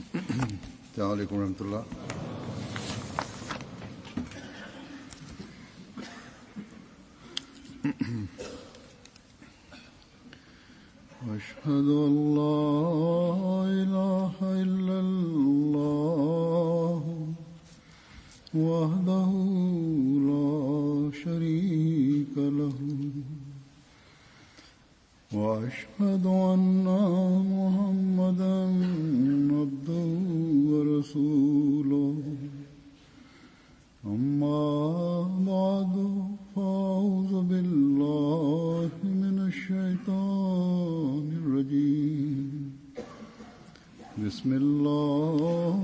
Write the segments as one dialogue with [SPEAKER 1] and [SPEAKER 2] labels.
[SPEAKER 1] السلام عليكم ورحمة الله. أشهد أن لا إله إلا الله وحده لا شريك له وأشهد أن محمدا عبده ورسوله أما بعد فأعوذ بالله من الشيطان الرجيم بسم الله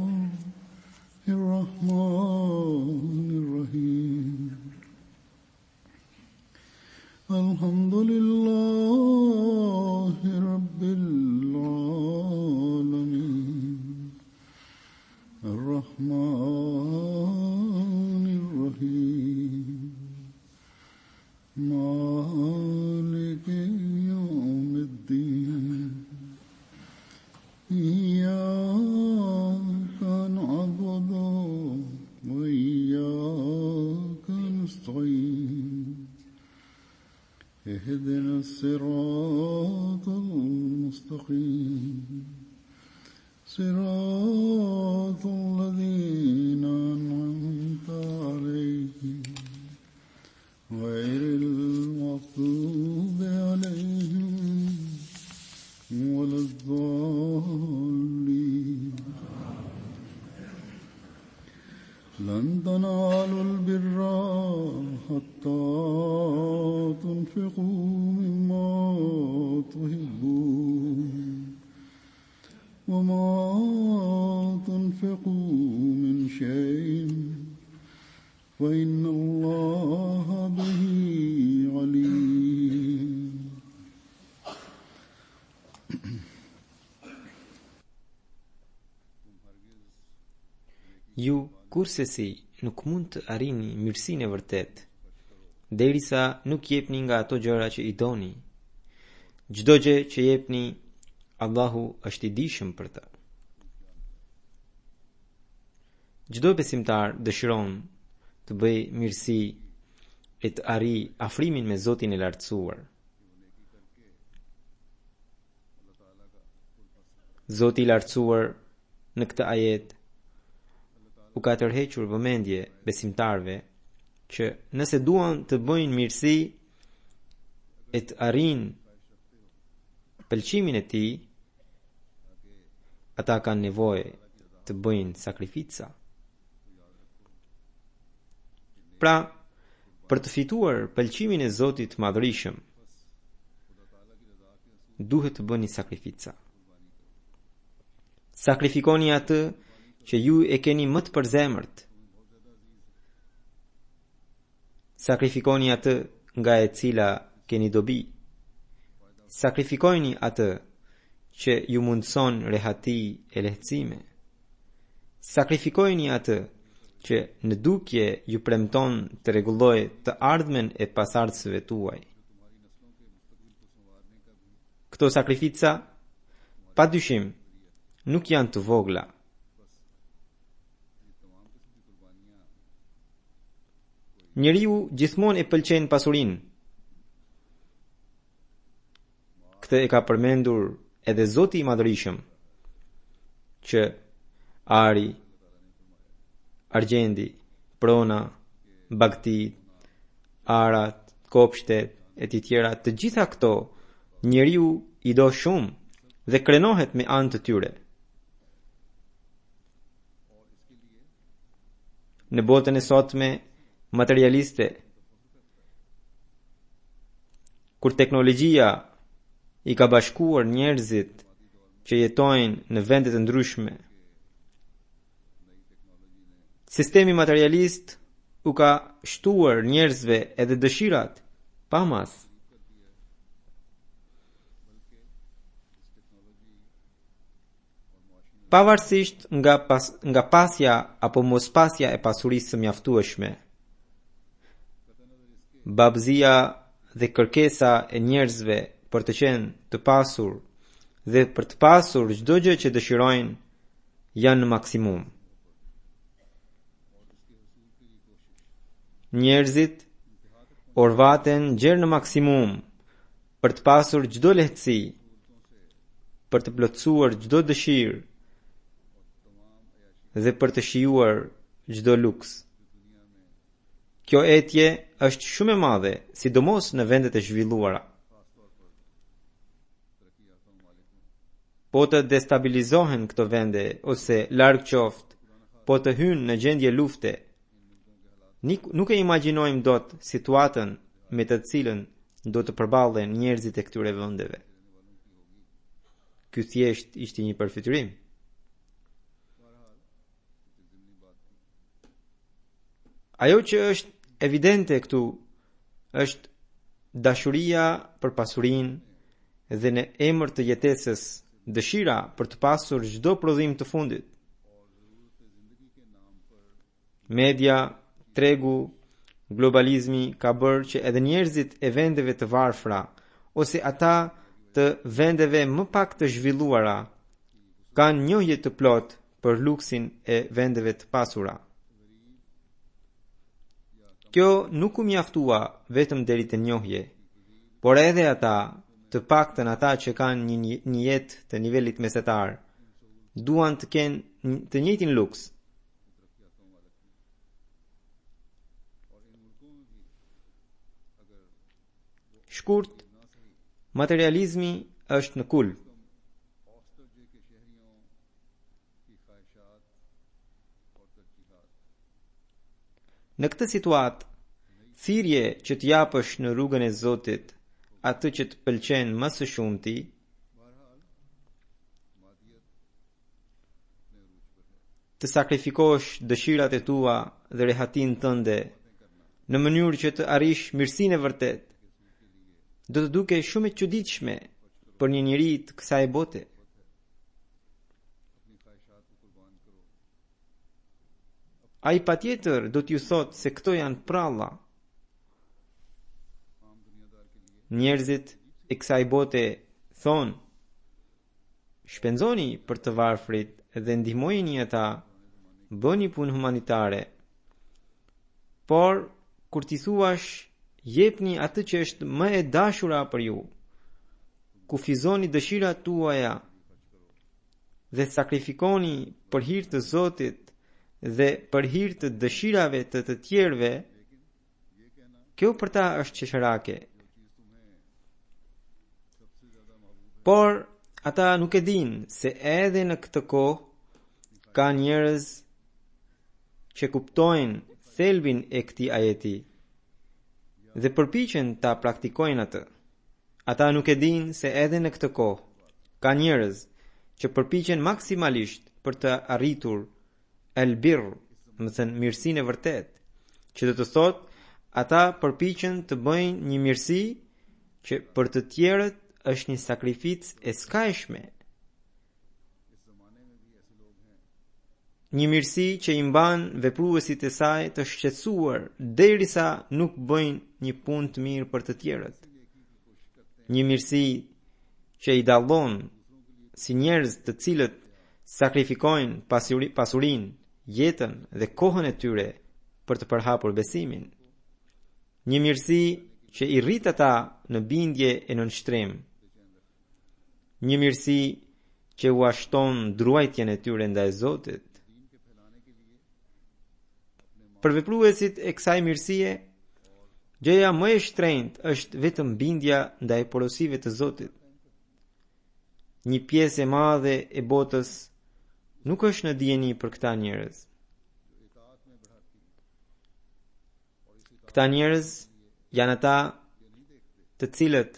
[SPEAKER 1] الرحمن الرحيم الحمد لله رب العالمين الرحمن الرحيم مالك يوم الدين إياك نعبد وإياك نستعين اهدنا الصراط المستقيم صراط الذين أنعمت عليهم غير المغضوب عليهم ولا الضالين لن تنالوا البر حتى تنفقوا مما تحبون وما تنفقوا من شيء فإن الله به عليم.
[SPEAKER 2] Ju kursesi nuk mund të arrini mirësinë e vërtet, derisa nuk jepni nga ato gjëra që i doni. Çdo gjë që jepni, Allahu është i dijshëm për ta. Çdo besimtar dëshiron të bëj mirësi e të arrijë afrimin me Zotin e Lartësuar. Zoti i Lartësuar në këtë ajet u ka tërhequr vëmendje besimtarve që nëse duan të bëjnë mirësi e të arrijnë pëlqimin e tij, ata kanë nevojë të bëjnë sakrifica. Pra, për të fituar pëlqimin e Zotit Madhërisëm, duhet të bëni sakrifica. Sakrifikoni atë që ju e keni më të përzemërt. Sakrifikoni atë nga e cila keni dobi. Sakrifikojni atë që ju mundson rehati e lehtësime. Sakrifikojni atë që në dukje ju premton të rregullojë të ardhmen e pasardhësve tuaj. Këto sakrifica, padyshim, nuk janë të vogla. Njeriu gjithmonë e pëlqen pasurinë. Këtë e ka përmendur edhe Zoti i Madhërisëm, që ari, argjendi, prona, bagtit, arat, kopshtet e të tjera, të gjitha këto njeriu i do shumë dhe krenohet me anë të tyre. Në botën e sotme materialiste, kur teknologjia i ka bashkuar njerëzit që jetojnë në vende të ndryshme, sistemi materialist u ka shtuar njerëzve edhe dëshirat pa mas. Pavarësisht nga pasja apo mospasja e pasurisë së mjaftueshme, babëzia dhe kërkesa e njerëzve për të qenë të pasur dhe për të pasur çdo gjë që dëshirojnë janë në maksimum. Njerëzit orvaten gjerë në maksimum për të pasur çdo lehtësi, për të plotësuar çdo dëshirë dhe për të shijuar çdo luks. Kjo etje është shumë e madhe, sidomos në vendet e zhvilluara. Po të destabilizohen këto vende ose larg qoftë, po të hynë në gjendje lufte, nuk e imagjinojmë dot situatën me të cilën do të përballen njerëzit e këtyre vendeve. Ky thjesht ishte një përfytyrim. Ajo që është evidente këtu është dashuria për pasurinë dhe në emër të jetesës dëshira për të pasur çdo prodhim të fundit. Media, tregu, globalizmi ka bërë që edhe njerëzit e vendeve të varfra ose ata të vendeve më pak të zhvilluara kanë njohje të plot për luksin e vendeve të pasura. Kjo nuk u mjaftua vetëm deri te njohje, por edhe ata, të paktën ata që kanë një jetë të nivelit mesatar, duan të kenë të njëjtin luks. Shkurt, materializmi është në kulm. Në këtë situatë, thirrje që të japësh në rrugën e Zotit atë që të pëlqen më së shumti, të sakrifikosh dëshirat e tua dhe rehatin tënde në mënyrë që të arrish mirësinë e vërtet, do të duke shumë e çuditshme për një njeri të kësaj bote. Ai patjetër do t'ju thotë se këto janë pralla. Njerëzit e kësaj bote thonë, shpenzoni për të varfrit dhe ndihmojeni ata, bëni punë humanitare. Por kur ti thuash, jepni atë që është më e dashura për ju, kufizoni dëshirat tuaja dhe sakrifikoni për hir të Zotit dhe për hir të dëshirave të tjerëve, kjo për ta është qesharake. Por ata nuk e dinë se edhe në këtë kohë ka njerëz që kuptojnë thelbin e këtij ajeti dhe përpiqen ta praktikojnë atë. Ata nuk e dinë se edhe në këtë kohë ka njerëz që përpiqen maksimalisht për të arritur el-birr, më thënë mirësinë e vërtet, që do të thotë ata përpiqen të bëjnë një mirësi që për të tjerët është një sakrificë e skajshme. Një mirësi që i mban vepruesit e saj të shqetësuar derisa nuk bëjnë një punë të mirë për të tjerët. Një mirësi që i dallon si njerëz të cilët sakrifikojnë pasurinë, jetën dhe kohën e tyre për të përhapur besimin. Një mirësi që i rrit ata në bindje e nënshtrim. Një mirësi që u ashton druajtjen e tyre ndaj Zotit. Për vepruesit e kësaj mirësie, gjëja më e shtrenjtë është vetëm bindja ndaj porosive të Zotit. Një pjesë e madhe e botës nuk është në dijeni për këta njerëz. Këta njerëz janë ata të cilët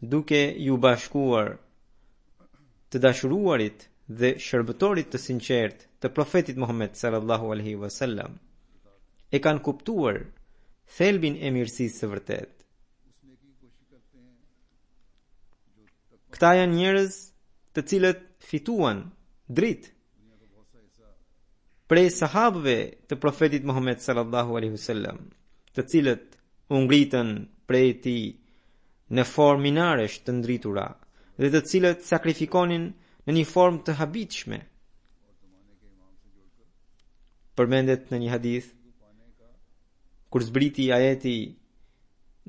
[SPEAKER 2] duke ju bashkuar të dashuruarit dhe shërbëtorit të sinqert të profetit Muhammed sallallahu alaihi wasallam e kanë kuptuar thelbin e mirësisë së vërtet. Këta janë njerëz të cilët fituan dritë prej sahabëve të profetit Muhammed sallallahu alaihi wasallam, të cilët u ngritën prej tij në formë minaresh të ndritura dhe të cilët sakrifikonin në një formë të habitshme. përmendet në një hadith kur zbriti ajeti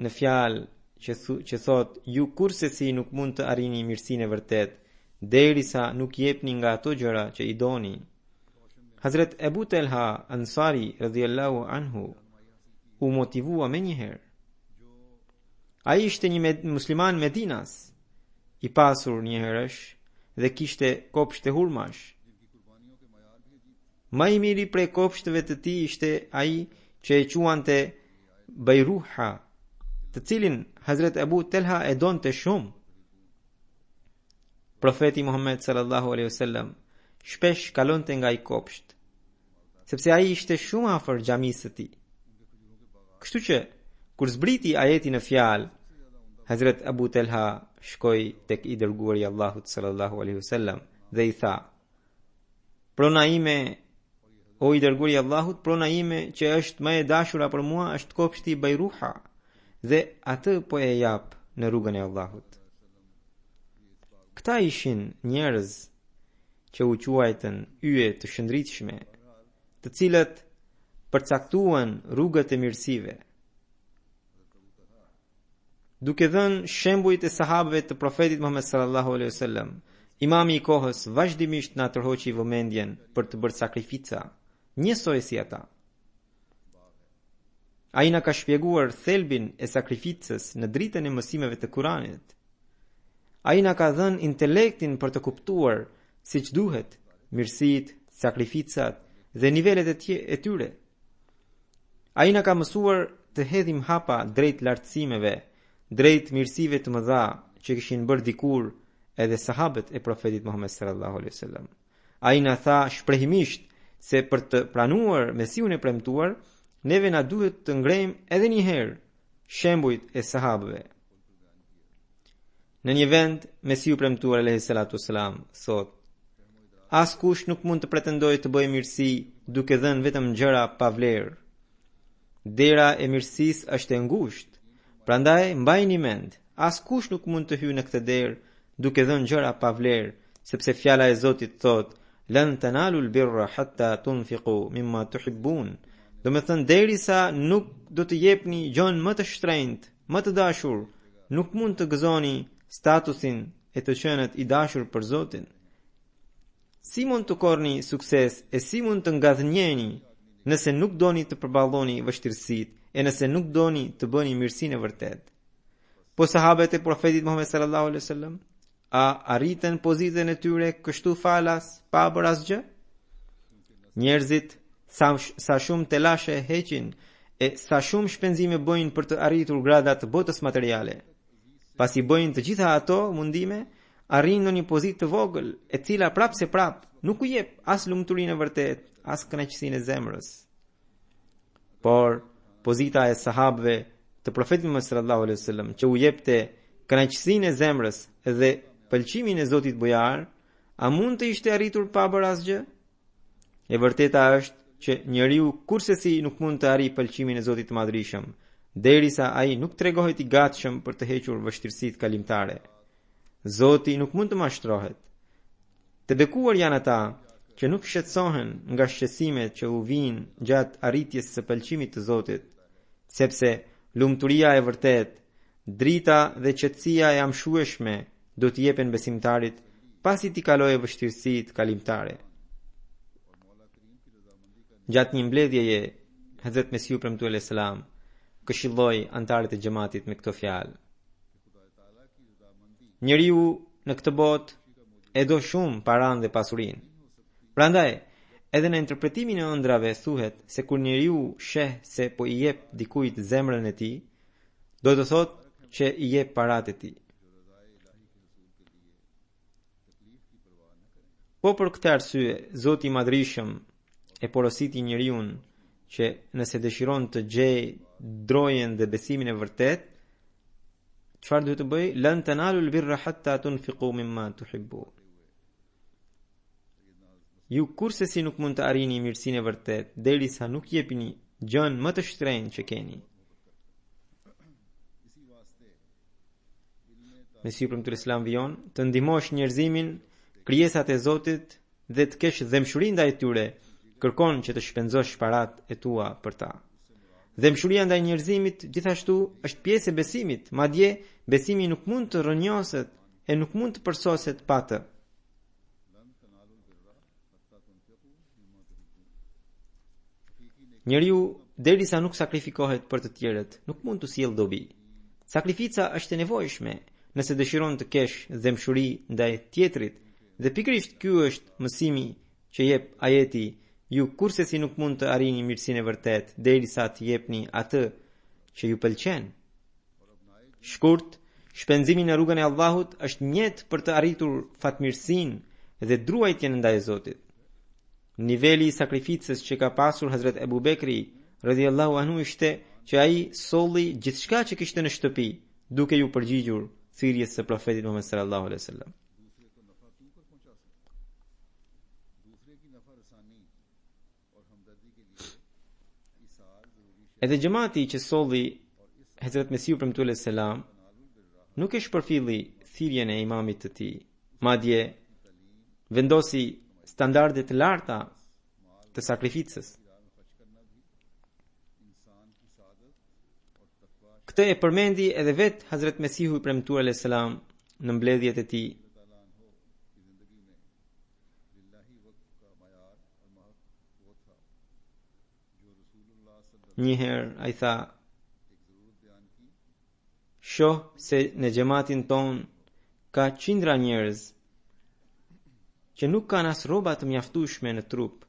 [SPEAKER 2] në fjalë që thot ju kurse si nuk mund të arrini mirësinë e vërtet derisa nuk jepni nga ato gjëra që i doni. Hazret Ebu Telha Ansari radhiyallahu anhu u motivua me njëherë. Ai ishte një musliman Medinas, i pasur njëherësh dhe kishte kopshte hurmash. Më i miri prej kopshteve të tij ishte ai që e quante Bayruha, të cilin Hazret Ebu Telha e donte shumë. Profeti Muhammed sallallahu alaihi wasallam shpesh kalonte nga ai kopsht, sepse ai ishte shumë afër xhamisë së tij. Kështu që kur zbriti ajeti në fjalë, Hazret Ebu Telha shkoi tek i dërguari i Allahut sallallahu alaihi wasallam dhe i tha: "Prona ime, o i dërguari i Allahut, prona ime që është më e dashura për mua është kopshti i Bayruha dhe atë po e jap në rrugën e Allahut." Këta ishin njerëz që u quajtën yje të shëndritshme, të cilët përcaktuan rrugët e mirësive. Duke dhënë shembujt e sahabëve të profetit Muhammed sallallahu alaihi wasallam, imami i kohës vazhdimisht na tërhoqi vëmendjen për të bërë sakrifica, njësoj si ata. Ai na ka shpjeguar thelbin e sakrificës në dritën e mësimeve të Kuranit. Ai na ka dhënë intelektin për të kuptuar siç duhet mirësitë, sakrificat dhe nivelet e tyre. Ai na ka mësuar të hedhim hapa drejt lartësimeve, drejt mirësive të mëdha që kishin bërë dikur edhe sahabët e profetit Muhammed sallallahu alaihi wasallam. Ai na tha shprehimisht se për të pranuar Mesiun e premtuar, neve na duhet të ngrejmë edhe një herë shembujt e sahabëve. Në një vend, Mesiu premtuar alayhi salatu wasalam thot: "Askush nuk mund të pretendojë të bëjë mirësi duke dhënë vetëm gjëra pa vlerë. Dera e mirësisë është e ngushtë, prandaj mbajini mend, askush nuk mund të hyjë në këtë derë duke dhënë gjëra pa vlerë, sepse fjala e Zotit thot: "Lan tanalul birra hatta tunfiqu mimma tuhibbun." Do të thënë derisa nuk do të jepni gjën më të shtrenjtë, më të dashur, nuk mund të gëzoni statusin e të qenët i dashur për Zotin. Si mund të korni sukses e si mund të ngadhnjeni nëse nuk doni të përballoni vështirësitë e nëse nuk doni të bëni mirësinë e vërtet? Po sahabët e profetit Muhammed sallallahu alaihi wasallam a arritën pozitën e tyre kështu falas pa bërë asgjë? Njerëzit sa shumë telashe heqin e sa shumë shpenzime bëjnë për të arritur gradat të botës materiale. Pasi bëjnë të gjitha ato mundime, arrin në një pozitë të vogël, e cila prapse prap nuk u jep as lumturinë e vërtet, as kënaqësinë e zemrës. Por pozita e sahabëve të profetit Muhammed sallallahu alaihi wasallam që u jepte kënaqësinë e zemrës dhe pëlqimin e Zotit Bujar, a mund të ishte arritur pa bërë asgjë? E vërteta është që njeriu kursesi nuk mund të arrijë pëlqimin e Zotit të Madhërisëm, derisa ai nuk tregohet i gatshëm për të hequr vështirësitë kalimtare. Zoti nuk mund të mashtrohet. Të bekuar janë ata që nuk shqetësohen nga shqetësimet që u vijnë gjatë arritjes së pëlqimit të Zotit, sepse lumturia e vërtet, drita dhe qetësia e amshueshme do të jepen besimtarit pasi t'i kalojë vështirësitë kalimtare. Gjatë një mbledhjeje, Hazrat Mesiu premtuar alayhis salam këshilloi antarët e xhamatit me këto fjalë: njeriu në këtë botë e do shumë paranë dhe pasurinë. Prandaj, edhe në interpretimin e ëndrave thuhet se kur njeriu sheh se po i jep dikujt zemrën e tij, do të thotë që i jep paratë e tij. Po për këtë arsye, Zoti i Madhërisëm e porositi njeriun që nëse dëshiron të gjejë drojen dhe besimin e vërtet, çfarë duhet të bëj? Lan tanalul birra hatta tunfiqu mimma tuhibbun. Ju kurse si nuk mund të arrini mirësinë e vërtet derisa nuk jepini gjën më të shtrenjtë që keni. Mesiu premtuar Islam vion të ndihmosh njerëzimin, krijesat e Zotit dhe të kesh dëmshuri ndaj tyre, kërkon që të shpenzosh paratë e tua për ta. Dëmshuria ndaj njerëzimit gjithashtu është pjesë e besimit, madje besimi nuk mund të rrënjoset e nuk mund të përsoset pa të. Njeriu derisa nuk sakrifikohet për të tjerët, nuk mund të sjellë dobi. Sakrifica është e nevojshme nëse dëshiron të kesh dëmshuri ndaj tjetrit, dhe pikërisht ky është mësimi që jep ajeti: ju kurse si nuk mund të arrini mirësinë e vërtet derisa të jepni atë që ju pëlqen. Shkurt, shpenzimi në rrugën e Allahut është mjet për të arritur fatmirësinë dhe druajtjen ndaj Zotit. Niveli i sakrificës që ka pasur Hazrat Ebu Bekri radhiyallahu anhu ishte që ai solli gjithçka që kishte në shtëpi, duke ju përgjigjur thirrjes së profetit Muhammed sallallahu alaihi wasallam. Edhe xhamati që solli Hazrat Mesiu premtuar selam nuk e shpërfilli thirrjen e imamit të tij, madje vendosi standarde të larta të sakrificës. Këtë e përmendi edhe vetë Hazrat Mesihu i premtuar selam në mbledhjet e tij. Njëherë ai tha: shoh se në xhamatin ton ka qindra njerëz që nuk kanë as rroba të mjaftueshme në trup,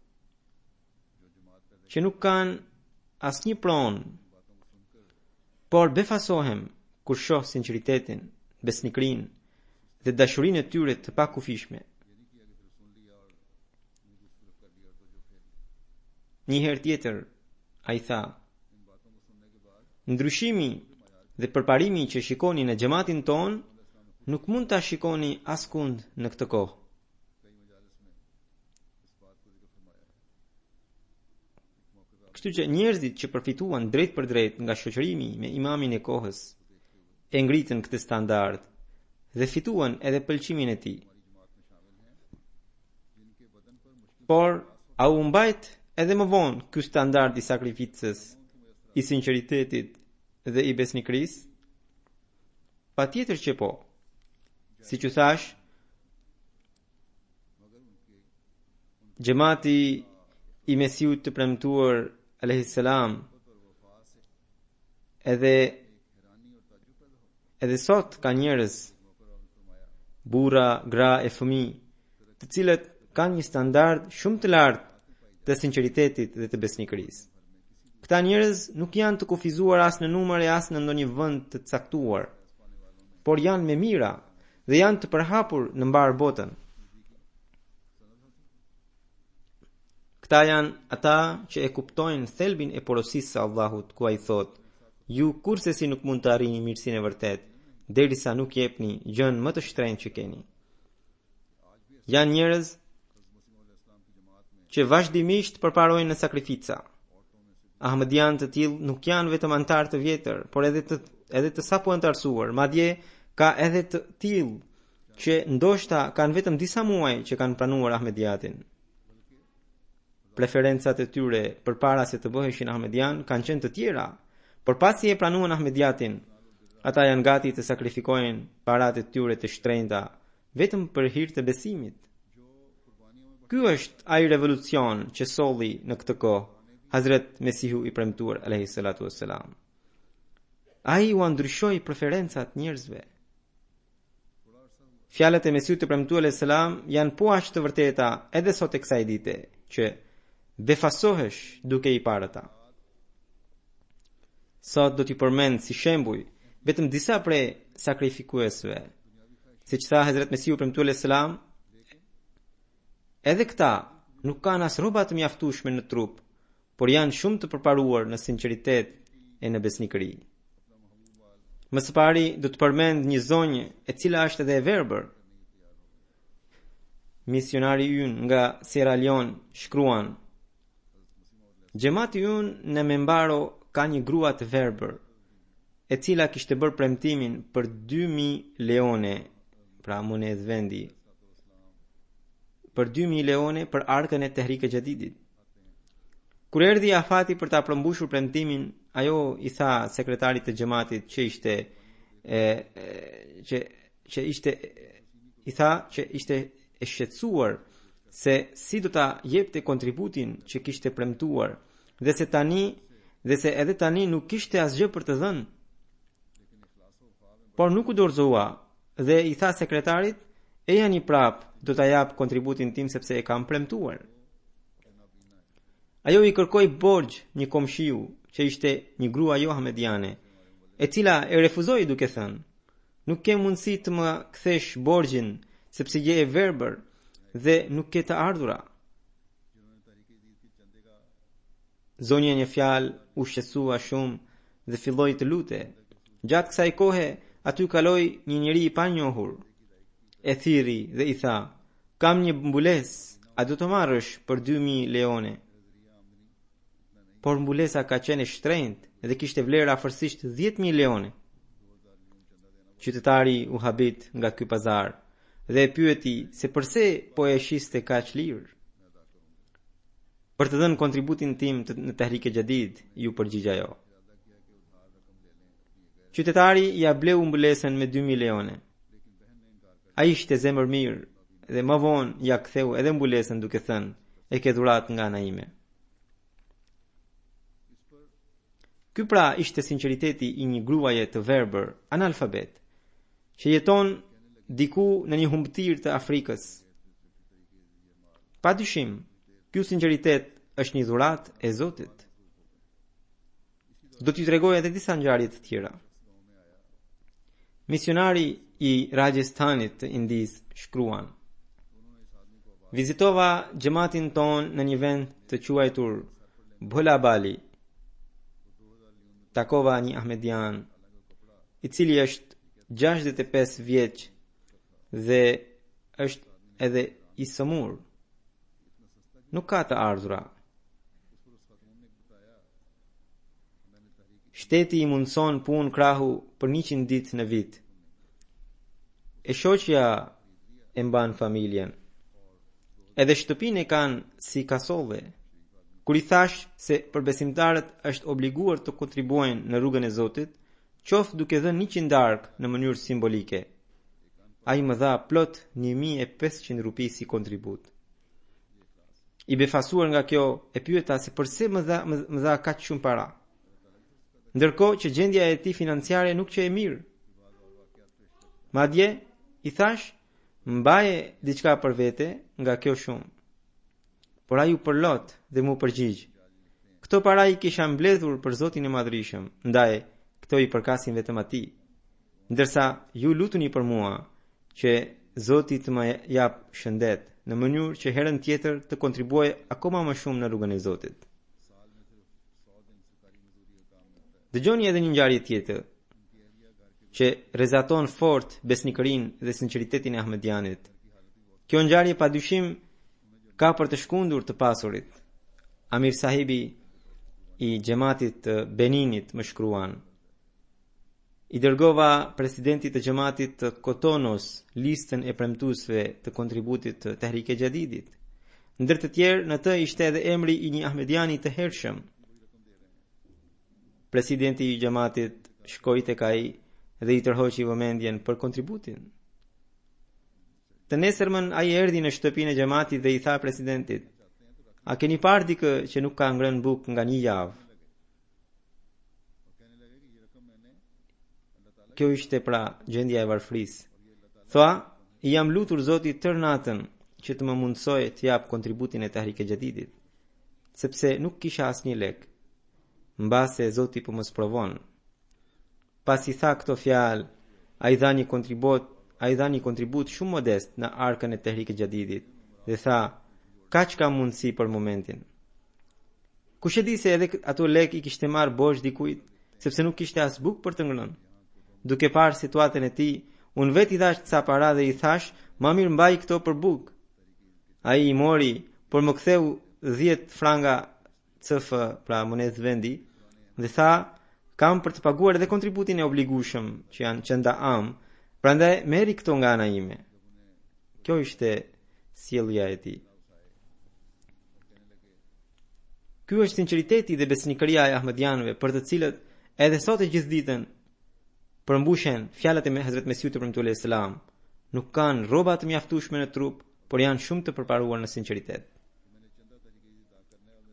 [SPEAKER 2] që nuk kanë asnjë pronë, por befasohem kur shoh sinqeritetin, besnikrinë dhe dashurinë e tyre të pakufishme. Njëherë tjetër ai tha: ndryshimi dhe përparimi që shikoni në xhamatin ton nuk mund ta shikoni askund në këtë kohë. Kështu që njerëzit që përfituan drejt për drejt nga shoqërimi me imamin e kohës e ngritën këtë standard dhe fituan edhe pëlqimin e tij. Por a u mbajt edhe më vonë ky standard i sakrificës, i sinqeritetit dhe i besnikrisë? Patjetër që po. Siç u thash, xhamati i Mesiut të premtuar alayhis salam edhe sot ka njerëz, burra, gra e fëmijë, të cilët kanë një standard shumë të lartë të sinqeritetit dhe të besnikrisë. Këta njerëz nuk janë të kufizuar as në numër e as në ndonjë vend të caktuar, por janë me mira dhe janë të përhapur në mbar botën. Këta janë ata që e kuptojnë thelbin e porosisë së Allahut, ku ai thotë: ju kurse si nuk mund të arrini mirësinë e vërtet derisa nuk jepni gjën më të shtrenjtë që keni. Janë njerëz që vazhdimisht përparojnë në sakrifica. Ahmedian të tillë nuk janë vetëm antar të vjetër, por edhe të sapo antarësuar, madje ka edhe të tillë që ndoshta kanë vetëm disa muaj që kanë pranuar Ahmediatin. Preferencat e tyre përpara se të bëheshin Ahmedian kanë qenë të tjera, por pasi e pranuan Ahmediatin, ata janë gati të sakrifikojnë paratë e tyre të shtrenjta vetëm për hir të besimit. Ky është ai revolucion që solli në këtë kohë Hazrat Mesihu i premtuar alayhi salatu wassalam. Ai u ndryshoi preferencat njerëzve. Fjalët e Mesiut të premtuar alayhi salam janë po aq të vërteta edhe sot e kësaj dite, që befasohesh duke i parë ata. Sot do t'i përmend si shembuj vetëm disa prej sakrifikuesve. Siç tha Hazrat Mesiu premtuar alayhi salam, edhe këta nuk kanë as rroba të mjaftueshme në trup, por janë shumë të përparuar në sinqeritet e në besnikëri. Më së pari do të përmend një zonjë e cila është edhe e verbër. Misionari ynë nga Sierra Leone shkruan: xhamati ynë në Membaro ka një grua të verbër, e cila kishte bërë premtimin për 2000 leone, pra monedhë vendi, për 2000 leone për arkën e Tehrik e Jadidit. Kur erdhi afati për ta përmbushur premtimin, ajo i tha sekretarit të xhamatit që ishte e shqetësuar se si do ta jepte kontributin që kishte premtuar dhe se edhe tani nuk kishte asgjë për të dhënë. Por nuk u dorëzua dhe i tha sekretarit, e jani prap do ta jap kontributin tim sepse e kam premtuar. Ajo i kërkoi borxh një komshiu që ishte një grua jo ahmediane, e cila e refuzoi duke thënë, nuk ke mundësi të më kthesh borxhin sepse je e verbër dhe nuk ke të ardhura. Zonja një fjalë u shqetësua shumë dhe filloi të lutej. Gjatë kësaj kohe aty kaloi një njeri i panjohur. E thirri dhe i tha, kam një mbulesë, a do të marrësh për 2000 leone? Por mbulesa ka qenë e shtrenjtë dhe kishte vlerë afërsisht 10.000 leone. Qytetari u habit nga ky pazar dhe e pyeti se pse po e shiste kaq lirë. Për të dhënë kontributin tim në Tehrik e Jadid, ju përgjigj ajo. Qytetari ja bleu mbulesën me 2000 leone. Ai ishte zemër mirë dhe më vonë ja ktheu edhe mbulesën duke thënë, e ke dhuratë nga ana ime. Ky pra ishte sinqeriteti i një gruaje të verbër, analfabet, që jeton diku në një humbëtir të Afrikës. Padyshim, ky sinqeritet është një dhuratë e Zotit. Do t'ju tregoj edhe disa ngjarje të tjera. Misionari i Rajasthanit të Indis shkruan: vizitova xhamatin ton në një vend të quajtur Bholabali. Takova një ahmedian i cili është 65 vjeç dhe është edhe i sëmur. Nuk ka të ardhura. Shteti i mundson punë krahu për 100 ditë në vit. E shoqja e mban familjen. Edhe shtëpinë e kanë si kasove. Kur i thash se për besimtarët është obliguar të kontribuojnë në rrugën e Zotit, qoftë duke dhënë 100 darkë në mënyrë simbolike, ai më dha plot 1500 rupi si kontribut. I befasuar nga kjo, e pyeta se pse më dha kaq shumë para. Ndërkohë që gjendja e tij financiare nuk që e mirë. Madje i thash, mbaje diçka për vete nga kjo shumë. Por ai u përlot dhe mu përgjigj: këto para i kisha mbledhur për Zotin e Madhrishëm, ndaj këto i përkasin vetëm atij. Ndërsa ju lutuni për mua që Zoti të më jap shëndet në mënyrë që herën tjetër të kontribuoj akoma më shumë në rrugën e Zotit. Dëgjoni edhe një ngjarje tjetër që rezaton fort besnikërinë dhe sinqeritetin e ahmedianit. Kjo ngjarje padyshim ka për të shkundur të pasurit. Amir sahibi i xhamatit të Beninit më shkruan: i dërgova presidentit të xhamatit të Kotonos listën e premtuesve të kontributit të Tehrik e Jadidit. Ndër të tjerë në të ishte edhe emri i një ahmediani të hershëm. Presidenti i xhamatit shkoi tek ai dhe i tërhoqi vëmendjen për kontributin. Të nesërmën ai erdhi në shtëpinë e xhamatit dhe i tha presidentit: a keni parë dikë që nuk ka ngrënë bukë nga një javë? Kjo ishte pra gjendja e varfrisë. Tha, i jam lutur Zotit tër natën që të më mundsoj të jap kontributin e Tehrik e Jadidit, sepse nuk kisha asnjë lek. Mbase Zoti po më sprovon. Pas i tha këto fjalë, ai dha një kontribut shumë modest në arkën e Tehrik e Jadidit dhe tha: kaq ka mundësi për momentin. Kush e di se edhe ato lek i kishte marrë borxh dikujt, sepse nuk kishte as bukë për të ngrënë. Duke parë situatën e tij, unë vetë i dhash ca para dhe i thash: "Ma mirë mbaj këto për bukë." Ai i mori, por më ktheu 10 franga CF, pra monedhë vendi, dhe tha: "Kam për të paguar edhe kontributin e obligueshëm që nda am, prandaj merri këto nga ana ime." Kjo ishte sjellja e tij. Ky Ky është sinqeriteti dhe besnikëria e ahmedianëve, për të cilët edhe sot e gjithë ditën përmbushen fjalët e Hazrat Mesiut ibn Salam. Nuk kanë rroba të mjaftueshme në trup, por janë shumë të përparuar në sinqeritet.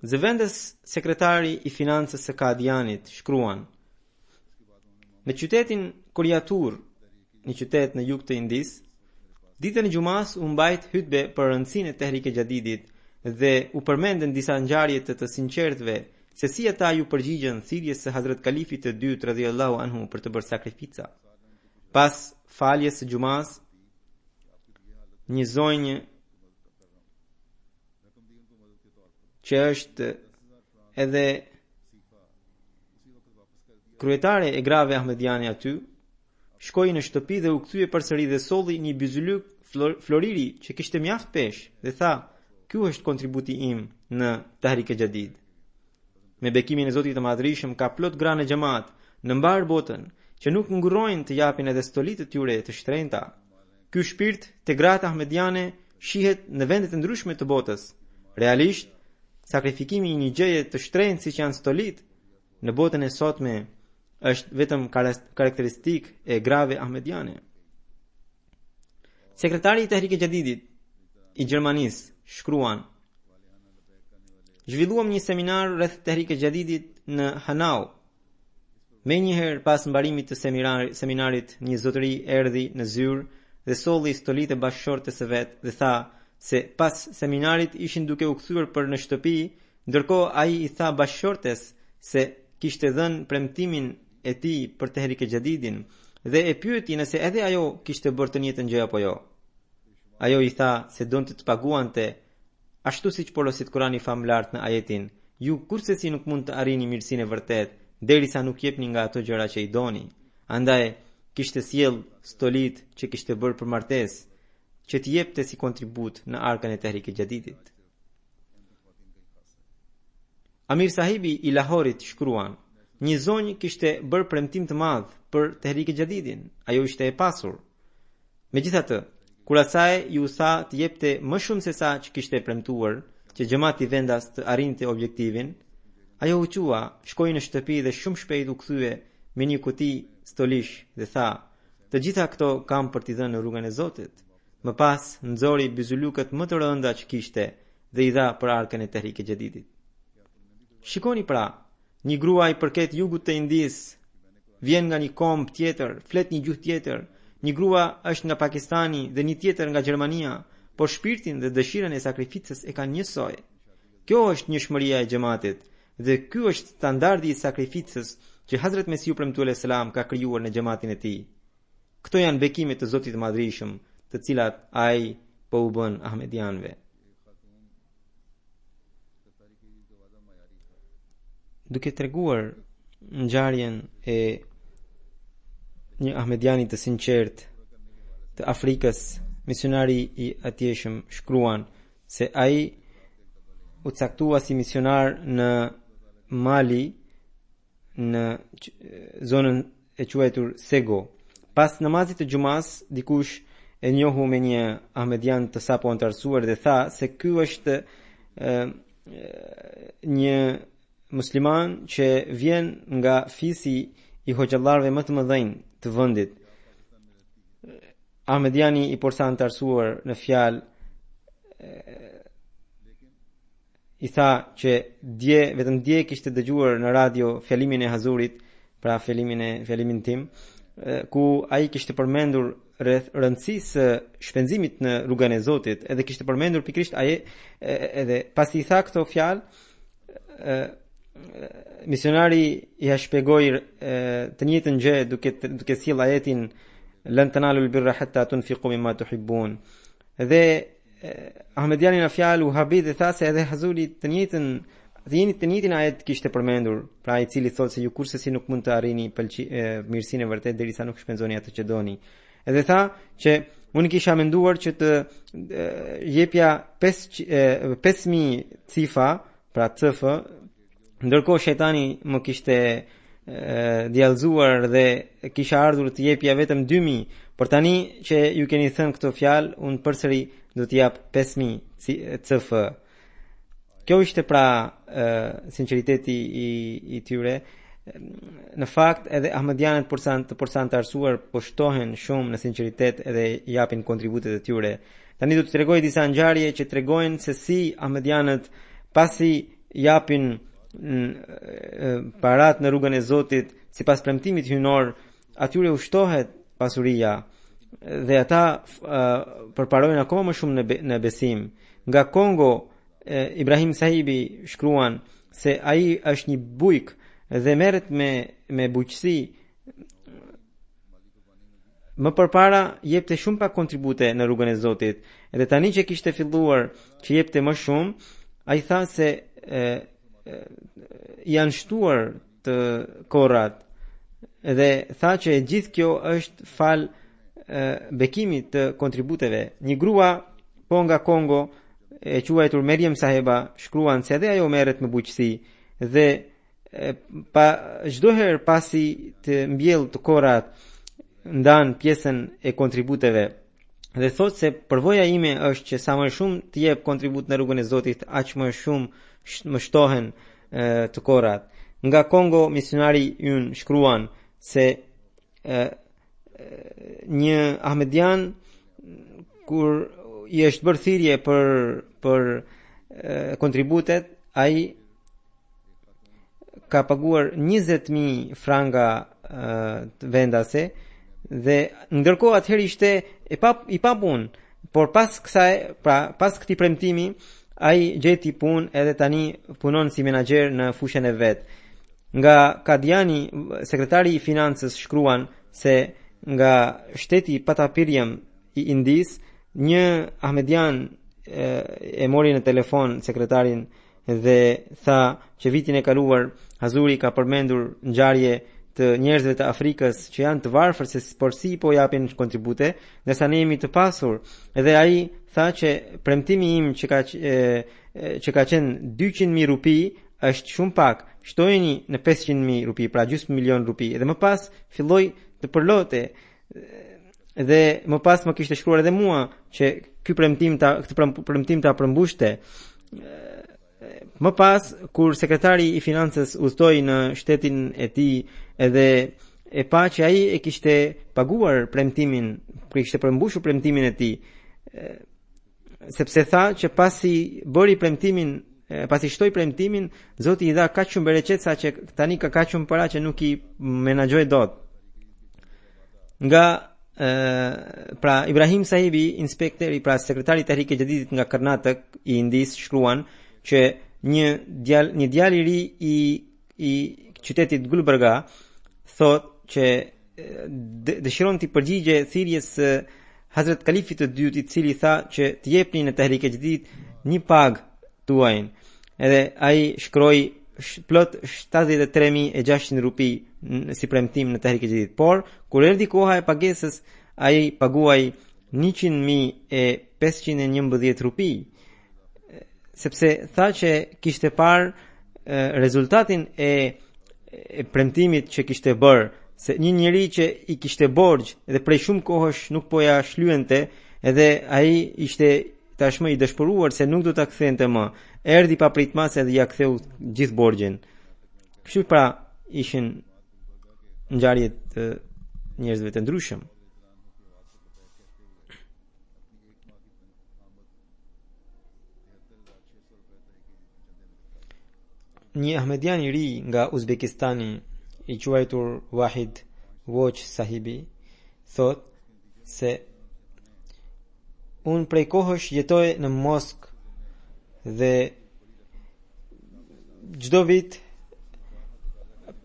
[SPEAKER 2] Zëvendës sekretari i financës së Kadianit shkruan: në qytetin Kuriatur, një qytet në jug të Indis, ditën e xumas u mbajt hutbe për rëndësinë e Tehrik-e Jadidit dhe u përmendën disa ngjarje të sinqertëve se si ata ju përgjigjen thirrjes së Hazrat Kalifit të dytë radhiyallahu anhu për të bërë sakrifica. Pas faljes së xumas, një zonjë që është edhe kryetare e grave ahmediane aty, shkoi në shtëpi dhe u kthye përsëri dhe solli një bizylyk floriri që kishte mjaft peshë dhe tha: "Ky është kontributi im në Tehrik-e Jadid." Me bekimin e Zotit të Madhërisëm ka plot gra në xhamat në mbar botën që nuk ngurrojnë të japin edhe stolitë të tyre të shtrenjta. Ky shpirt të gratë ahmediane shihet në vende të ndryshme të botës. Realisht, sakrifikimi i një gjëje të shtrenjtë siç janë stolit në botën e sotme është vetëm karakteristik e grave ahmediane. Sekretari i Tehrik-e Jadidit i Gjermanisë shkruan: zhvilluam një seminar rreth Tehrik-e Jadidit në Hanau. Me njëherë pas mbarimit të seminarit, një zotëri erdhi në zyrë dhe solli stolitë e bashkëshortes së vet dhe tha se pas seminarit ishin duke u kthyer për në shtëpi, ndërkohë ai i tha bashkëshortes se kishte dhënë premtimin e tij për Tehrik-e Jadidin dhe e pyeti nëse edhe ajo kishte bërë të njëjtën gjë apo jo. Ajo i tha se donte të paguante, ashtu siç porosit Kurani famlar në ajetin: ju kursesi nuk mund të arrini mirësinë e vërtet derisa nuk jepni nga ato gjëra që i doni. Andaj kishte sjell stolit që kishte bërë për martesë që t'i jepte si kontribut në arkën e Tehrik-e Jadidit. Amir sahibi i Lahorit shkruan: një zonjë kishte bërë premtim të madh për Tehrik-e Jadidin. Ajo ishte e pasur. Megjithatë, kur asaj ju tha të jepte më shumë se sa që kishte premtuar që xhamati vendas të arrinte objektivin, ajo u qua, shkoi në shtëpi dhe shumë shpejt u kthye me një kuti stolish dhe tha: të gjitha këto kam për t'i dhënë në rrugën e Zotit. Më pas nxori byzylukët më të rënda që kishte dhe i dha për arkën e Tehrik-e Jadidit. Shikoni pra, një grua i përket jugut të Indis, vjen nga një komb tjetër, flet një gjuhë tjetër. Një grua është nga Pakistani dhe një tjetër nga Gjermania, por shpirtin dhe dëshirën e sakrificës e kanë njësoj. Kjo është njohshmëria e xhamatit dhe ky është standardi i sakrificës që Hazrat Mesiu premtuar selam ka krijuar në xhamatin e tij. Këto janë bekimet të Zotit të Madhërisëm, të cilat ai po u bën ahmedianëve. Duke treguar ngjarjen e një ahmediani të sinqert të Afrikës, misionari i atjeshëm shkruan se ai u caktua si misionar në Mali, në zonën e quajtur Sego. Pas namazit të xumas, dikush e njohu me një ahmedian të sapo antarësuar dhe tha se ky është një musliman që vjen nga fisi i hoxhallarëve më të mëdhenj të vendit. Ahmediani i porsa antarësuar në fjalë i tha që vetëm dje kishte dëgjuar në radio fjalimin e Hazurit, pra fjalimin tim, ku ai kishte përmendur rreth rëndësisë së shpenzimit në rrugën e Zotit, edhe kishte përmendur pikërisht edhe pasi i tha këto fjalë, misionari i shpjegoi të njëjtën gjë duke sjell ajetin lan tanalul birra hatta tunfiqu mimma tuhibbun. Dhe ahmediani në fjalë u habi dhe tha se edhe Hazuri të njëjtin ajet kishte përmendur, pra i cili thotë se ju kursesi nuk mund të arrini mirësinë e vërtet derisa nuk shpenzoni atë që doni. Edhe tha që unë kisha menduar që të jepja 5.000 cifa, pra CF, ndërkohë shejtani më kishte djallëzuar dhe kisha ardhur të jepja vetëm 2.000, por tani që ju keni thënë këto fjalë, unë përsëri do të jap 5.000 CF. Kjo ishte pra sinqeriteti i tyre. Në fakt edhe ahmedianët për sa të arsuar po shtohen shumë në sinqeritet edhe japin kontributet e tyre. Tani do të tregoj disa ngjarje që tregojnë se si ahmedianët pasi japin parat në rrugën e Zotit sipas premtimit hyjnor, atyre u shtohet pasuria dhe ata përparojnë akoma më shumë në besim. Nga Kongo, Ibrahim Sahibi shkruan se ai është një bujk dhe merret me bujqësi. Më përpara jepte shumë pak kontribute në rrugën e Zotit, edhe tani që kishte filluar që jepte më shumë, ai tha se janë shtuar të korrat, edhe tha që gjithë kjo është fal bekimit të kontributeve. Një grua po nga Kongo e quajtur Meriem Saheba shkruan se edhe ajo merret me bujqësi dhe pa çdo herë pasi të mbjell të korrat ndan pjesën e kontributeve dhe thot se përvoja ime është që sa më shumë të jep kontribut në rrugën e Zotit, aq më shumë më shtohen të korrat. Nga Kongo misionari ynë shkruan se një ahmedian kur i është bërë thirrje për kontributet, ai ka paguar 20.000 franga vendase dhe ndërkohë atëherë ishte i pa punë, por pas këtij premtimi ai gjeti punë edhe tani punon si menaxher në fushën e vet. Nga Kadiani, sekretari i financës shkruan se nga shteti Patapiriam i Indis, një ahmedian e mori në telefon sekretarin dhe tha që vitin e kaluar Hazuri ka përmendur ngjarje të njerëzve të Afrikës që janë të varfër se por si po japin kontribute, ndërsa ne jemi të pasur. Edhe ai tha që premtimi im që ka qenë 200.000 rupi është shumë pak. Shtojeni në 500.000 rupi, pra gjysmë milion rupi. Dhe më pas filloi të përlote. Dhe më pas më kishte shkruar edhe mua që këtë premtim ta përmbushte. Më pas, kur sekretari i financës udhtoi në shtetin e tij edhe e pa që ai e kishte paguar premtimin, kishte përmbushur premtimin e tij, sepse tha që pasi bëri premtimin, pasi shtoi premtimin, Zoti i dha kaq shumë bereqet sa që tani ka kaq shumë para që nuk i menaxhoi dot. Nga pra Ibrahim Sahibi, inspektori, pra sekretari i Tahrik e Jadidit nga Karnatak i Indis, shkruan që një djalë i ri i qytetit Gulbarga thot që dëshiron të përgjigje thirrjes së Hazrat Kalifit të dytë, i cili tha që të jepni në Tahrik e Jadid një pagë tuajin. Edhe ai shkroi plot 73.600 rupi si premtim në Tahrik e Jadid. Por kur erdhi koha e pagesës, ai paguai 100.511 rupi, sepse tha që kishte parë rezultatin e premtimit që kishte bërë, se një njeri që i kishte borxh dhe prej shumë kohësh nuk po ja shlyente, edhe ai ishte tashmë i dëshpëruar se nuk do ta kthente më. Erdhi pa pritmas edhe ja ktheu gjithë borxhin. Kështu pra ishin ngjarjet të njerëzve të ndryshëm. Një ahmedian i ri nga Uzbekistani i quajtur Wahid Woch Sahibi thot se unë prej kohësh jetoj në Moskë dhe çdo vit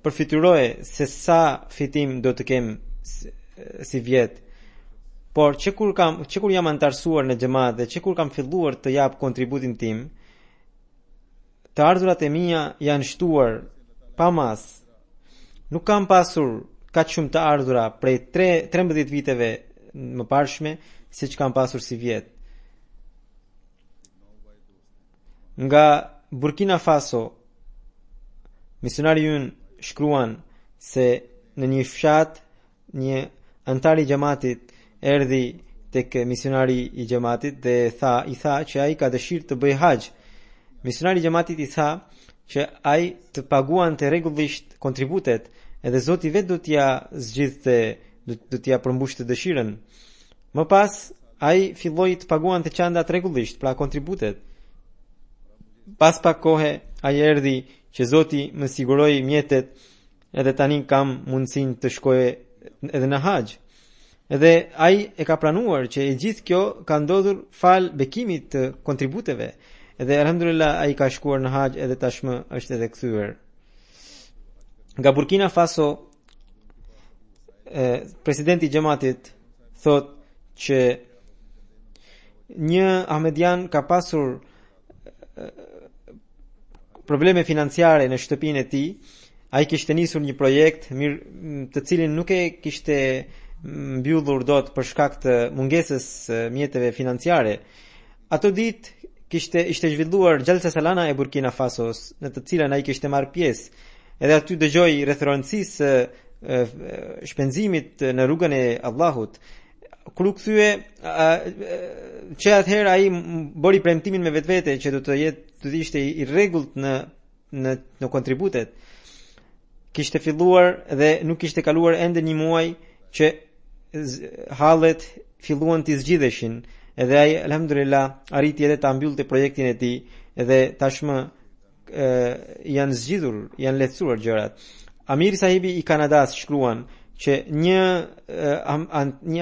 [SPEAKER 2] përfituroje se sa fitim do të kem si vjet, por që kur jam antarësuar në xhamat dhe që kur kam filluar të jap kontributin tim, të ardhurat e mia janë shtuar pa mas. Nuk kam pasur kaq shumë të ardhura prej 13 viteve më parshme siç kam pasur si vjet. Nga Burkina Faso, misionari ynë shkruan se në një fshat një antar i xhamatit erdhi tek misionari i xhamatit dhe i tha që ai ka dëshirë të bëjë haxh misionari i xhamatit i tha që ai të paguante rregullisht kontributet, edhe Zoti vetë do t'ia zgjidhte, do t'ia përmbushte dëshirën. Më pas ai filloi të paguante çandat rregullisht, pra kontributet. Pas pak kohe ai erdhi që Zoti më siguroi mjetet, edhe tani kam mundësinë të shkoj edhe në haxh. Edhe ai e ka pranuar që e gjithë kjo ka ndodhur fal bekimit të kontributeve. Edhe alhamdulillah ai ka shkuar në haxh edhe tashmë është edhe kthyer. Nga Burkina Faso, presidenti i xhamatit thot që një ahmedian ka pasur probleme financiare në shtëpinë e tij. Ai kishte nisur një projekt të cilin nuk e kishte mbyllur dot për shkak të mungesës mjeteve financiare. Ato ditë ishte zhvilluar Gjalsa Salana e Burkina Fasos, në të cilën ai kishte marrë pjesë. Edhe aty dëgjoi rreth rëndësisë shpenzimit në rrugën e Allahut. Kur u kthye, që atëherë ai bëri premtimin me vetvete që do të ishte i rregullt në kontributet. Kishte filluar dhe nuk kishte kaluar ende një muaj që hallet filluan të zgjidheshin, edhe ai alhamdulillah arriti edhe ta mbyllte projektin e tij, edhe tashmë janë zgjidhur, janë lehtësuar gjërat. Amir sahibi i Kanadas shkruan që një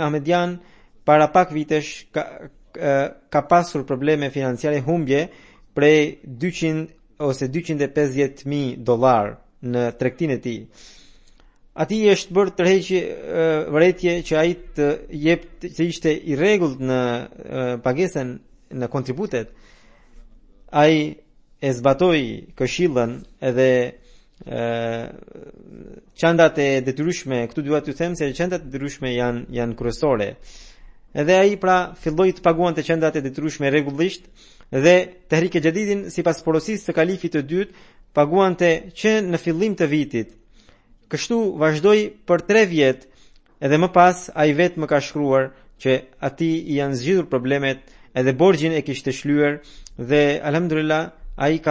[SPEAKER 2] ahmedian para pak vitesh ka pasur probleme financiare, humbje prej 200 ose $250,000 në tregtinë e tij. Ati është bërë tërheqje vërejtje që ai të ishte i rregullt në pagesën në kontributet. Ai e zbatoi këshillën edhe çandat e detyrueshme, këtu dua t'ju them se çandat e detyrueshme janë kryesore. Edhe ai pra filloi të paguante çandat e detyrueshme rregullisht dhe Tehrik e Jadidin sipas porosisë së kalifit të dytë paguante që në fillim të vitit. Kështu vazhdoi për 3 vjet, edhe më pas ai vetë më ka shkruar që atij i janë zgjidhur problemet, edhe borxhin e kishte shlyer dhe alhamdulillah ai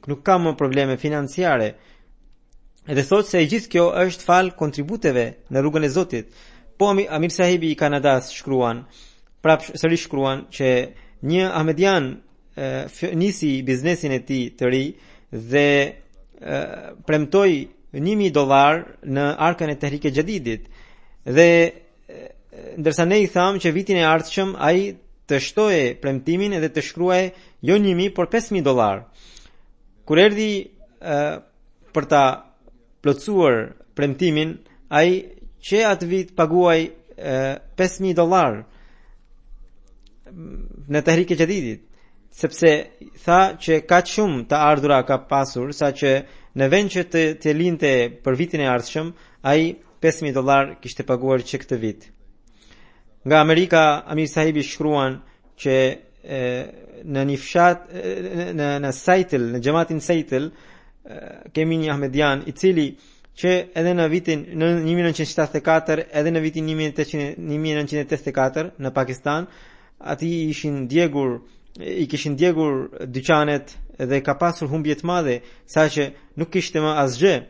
[SPEAKER 2] nuk ka më probleme financiare. Edhe thot se gjithë kjo është fal kontributeve në rrugën e Zotit. Po Amir sahibi i Kanadas sërish shkruan që një ahmedian nisi biznesin e tij të ri dhe premtoi $1,000 në arkën e Tehrik e Jadidit. Dhe ndërsa ne i tham që vitin e ardhshëm ai të shtoje premtimin edhe të shkruaje jo 1,000 por $5,000. Kur erdhi për ta plotësuar premtimin, ai që atë vit paguaj $5,000 në Tehrik e Jadidit, sepse tha që kaq shumë të ardhura ka pasur sa që në vend që të linte për vitin e ardhshëm, ai $5,000 kishte paguar që këtë vit. Nga Amerika, Amir sahibi shkruan që në një fshat në Sejtel, në xhamatin Sejtel, kemi një ahmedian i cili që edhe në vitin 1974 edhe në vitin 1984 në Pakistan ati i kishin djegur dyqanet dhe ka pasur humbje të madhe saqë nuk kishte më asgjë.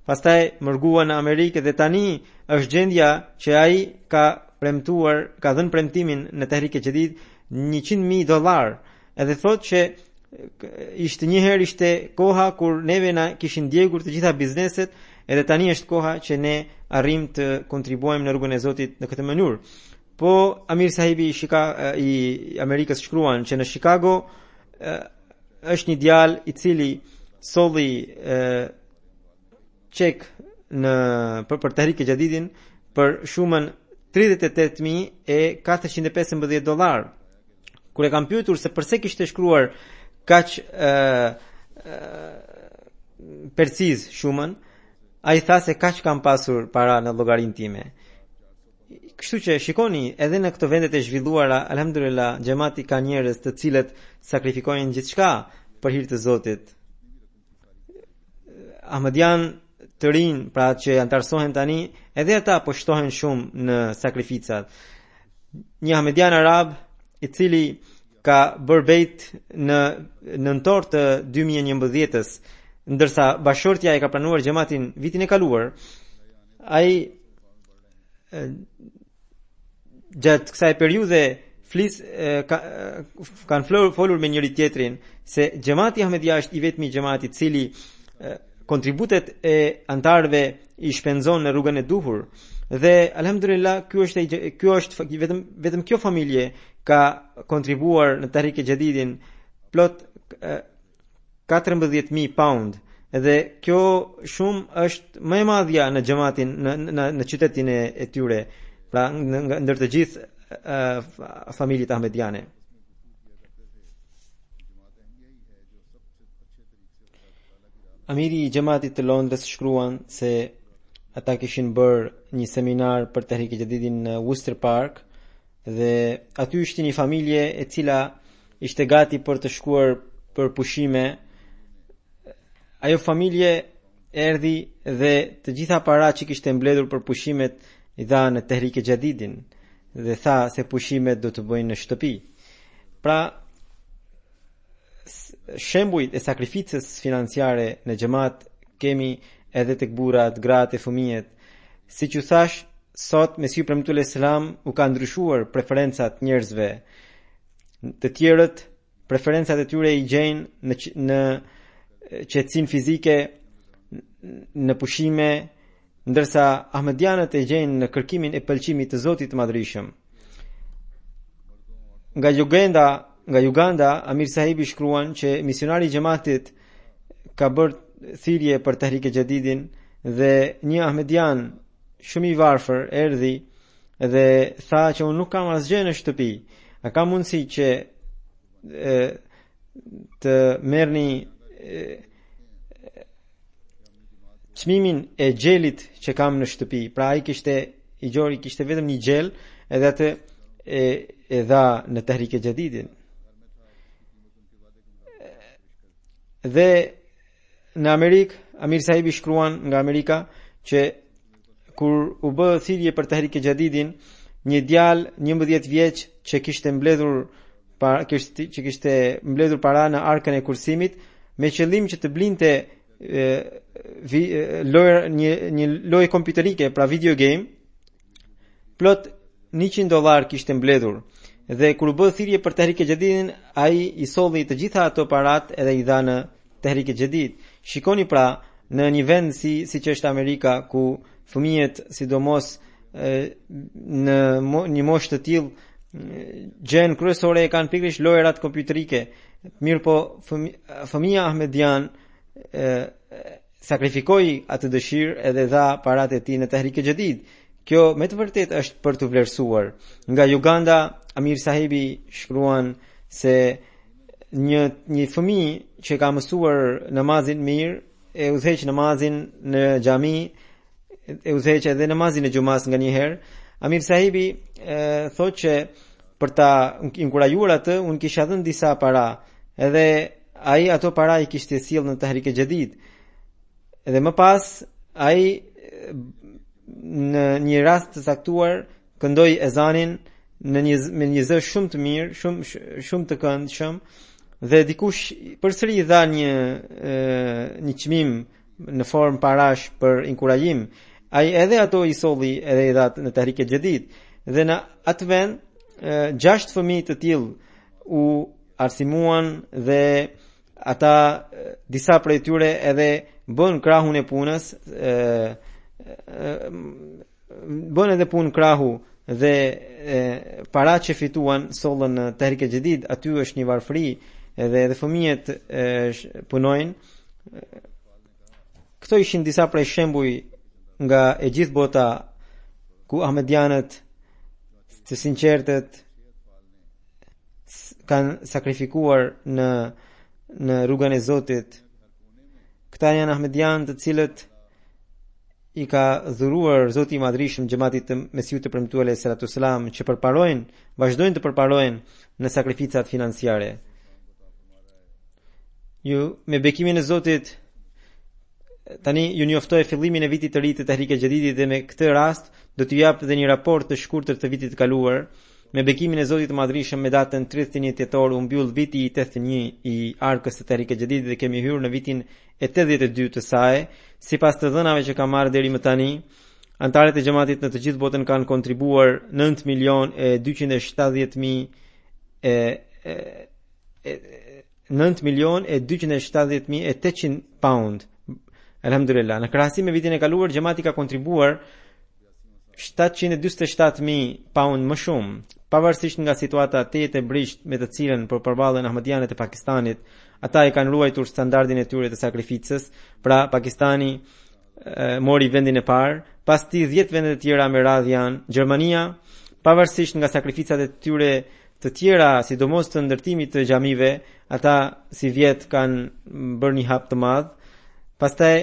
[SPEAKER 2] Pastaj mërgua në Amerikë dhe tani është gjendja që ai ka dhënë premtimin në Tehrik e Jadid $100,000. Edhe thot që ishte koha kur neve na kishin djegur të gjitha bizneset, edhe tani është koha që ne arrim të kontribuojmë në rrugën e Zotit në këtë mënyrë. Po Amir sahibi i Amerikës shkruan që në Chicago është një djalë i cili solli çek për Tehrik e Jadidin për shumën $38,415. Kur e kam pyetur se pse kishte shkruar kaq perciz shumën, ai tha se kaq kam pasur para në llogarinë time. Kështu që shikoni, edhe në këto vendet e zhvilluara, alhamdulillah, xhamati ka njerëz të cilët sakrifikojnë gjithçka për hir të Zotit. Ahmedian të rinj, pra që antarsohen tani, edhe ata po shtohen shumë në sakrificat. Një ahmedian arab i cili ka bërë bejt në nëntor të 2011-s, ndërsa bashortja e ka pranuar xhamatin vitin e kaluar. Ai gjatë kësaj periudhe kanë folur me njëri tjetrin se xhamati Ahmedia është i vetmi xhamati i cili kontributet e antarëve i shpenzon në rrugën e duhur. Dhe alhamdulillah ky është vetëm kjo familje ka kontribuar në Tahrik e Jadidin plot 14,000 pound. Edhe kjo shumë është më e madhja në xhamatin në qytetin e tyre, pra ndër të gjithë familjet ahmediane. Amiri i xhamatit të Londrës shkruan se ata kishin bërë një seminar për Tahrik e Jadidin në Worcester Park dhe aty ishte një familje e cila ishte gati për të shkuar për pushime. Ajo familje erdhi dhe të gjitha paratë që kishte mbledhur për pushimet i dha në Tahrik e Jadidin dhe tha se pushimet do të bëjnë në shtëpi. Pra, shembujt e sakrificës financiare në xhamat kemi edhe tek burrat, gratë e fëmijët. Siç u thash, sot me sy premtuar selam u ka ndryshuar preferencat njerëzve. Të tjerët preferencat e tyre i gjejnë në qetësinë fizike, në pushime, ndërsa ahmedianët e gjejnë në kërkimin e pëlqimit të Zotit të Madhrishëm. Nga Uganda, Amir Sahibi shkruan që misionari i xhamatit ka bërë thirrje për Tahrik e Jadidin dhe një ahmedian shumë i varfër erdhi dhe tha që unë nuk kam asgjë në shtëpi. A ka mundësi që të merrni çmimin e gjelit që kam në shtëpi? Pra ai kishte vetëm një gjel edhe atë e dha në Tahrik e Jadidin. Dhe në Amerikë, Amir Sahibi shkruan nga Amerika që kur u bë thirrje për Tahrik e Jadidin, një djalë 11 vjeç që kishte mbledhur para në arkën e kursimit me qëllim që të blinte një lojë kompjuterike, pra video game, plot $100 kishte mbledhur. Dhe kur u bë thirrje për Tahrik e Jadidin, ai i solli të gjitha ato parat edhe i dha në Tahrik e Jadid. Shikoni pra, në një vend siç është Amerika, ku fëmijët, sidomos në një moshë të tillë, gjën kryesore e kanë pikërisht lojërat kompjuterike. Mirë po, fëmia ahmedian sakrifikoi atë dëshirë edhe dha paratë e tij në Tahrik e Jadid. Kjo me të vërtetë është për të vlerësuar. Nga Uganda, Amir Sahibi shkruan se një fëmijë që ka mësuar namazin mirë, e udhëheq namazin në xhami, e udhëheq edhe namazin e xumas nganjëherë. Amir Sahibi thotë që për ta inkurajuar atë, unë kisha dhënë disa para, edhe ai ato para i kishte sjell në Tahrik e Jadid. Edhe më pas ai në një rast të saktuar këndoi ezanin me një zë shumë të mirë, shumë të këndshëm, dhe dikush përsëri dha një çmim në formë parash për inkurajim. Ai edhe ato i solli edhe i dha në Tahrik e Jadid. Dhe në atë vend 6 fëmijë të tillë u arsimuan dhe ata disa prej tyre edhe bën krahun e punës, bën edhe punë krahu dhe para që fituan sollën në Tahrik e Jadid. Aty është një varfëri edhe fëmijët punojnë. Këto ishin disa prej shembuj nga e gjithë bota ku ahmedianët të sinqertët kanë sakrifikuar në rrugën e Zotit. Këta janë ahmedianë të cilët i ka dhuruar Zoti i Madhrishëm xhamatit të Mesiut të premtuar alayhi salatu selam që vazhdojnë të përparojnë në sakrificat financiare. Ju me bekimin e Zotit tani ju njoftoj fillimin e vitit të ri të Tahrik e Jadidit dhe me këtë rast do t'ju jap edhe një raport të shkurtër të vitit të kaluar Me bekimin e Zotit të Madhrishëm me datën 31 tetor u mbyll viti i 81 i arkës së Tahrik e Jadidit dhe kemi hyrë në vitin e 82 të saj. Sipas të dhënave që kam marrë deri më tani, antarët e xhamatit në të gjithë botën kanë kontribuar 9.270.800 pound. Alhamdulillah. Në krahasim me vitin e kaluar, xhamati ka kontribuar 747.000 pound më shumë. Pavarësisht nga situata të jetë e brisht me të cilën përballen ahmadianët e Pakistanit, ata e kanë ruajtur standardin e tyre të sakrificës. Pra Pakistani mori vendin e parë, pas ti 10 vende të tjera me radhë janë Gjermania, pavarësisht nga sakrificat e tyre të tjera, sidomos të ndërtimit të xhamive, ata si vjet kanë bërë një hap të madh. Pastaj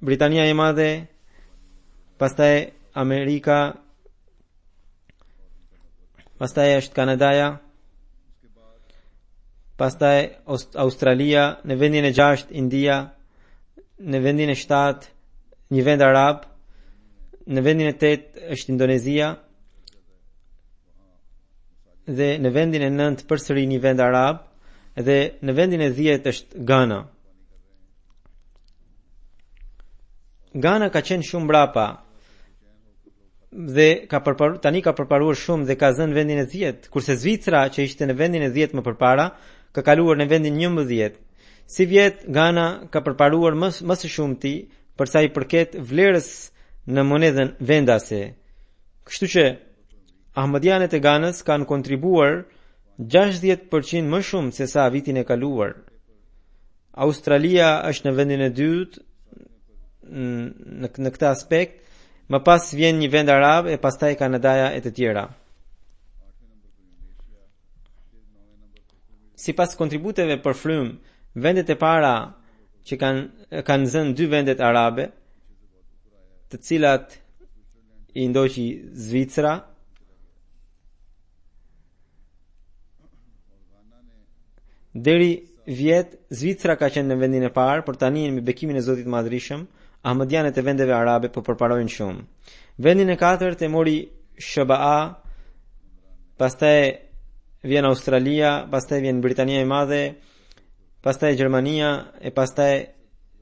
[SPEAKER 2] Britania e Madhe, pastaj Amerika, pastaj është Kanadaja, pastaj Australia, në vendin e 6 India, në vendin e 7 një vend arab, në vendin e 8 është Indonezia dhe në vendin e 9 përsëri një vend arab dhe në vendin e 10 është Ghana. Ghana ka qenë shumë mbrapa dhe tani ka përparuar shumë dhe ka zënë vendin e 10, kurse Zvicra që ishte në vendin e 10 më përpara ka kaluar në vendin 11. Si vjet Ghana ka përparuar më së shumti për sa i përket vlerës në monedhën vendase. Kështu që ahmadianët e Ghanës kanë kontribuar 60% më shumë se sa vitin e kaluar. Australia është në vendin e dytë në këtë aspekt, më pas vjen një vend arab e pastaj Kanadaja e të tjera. Sipas kontributeve për frym, vendet e para që kanë zënë 2 vendet arabe, të cilat i ndoqi Zvicra, deri vjet Zvicra ka qenë në vendin e parë, por tani me bekimin e Zotit Madhrishëm, ahmadianët e vendeve arabe po përparojnë shumë. Vendin e 4 e mori SBA, pastaj vjen Australia, pastaj vjen Britania e Madhe, pastaj Gjermania e pastaj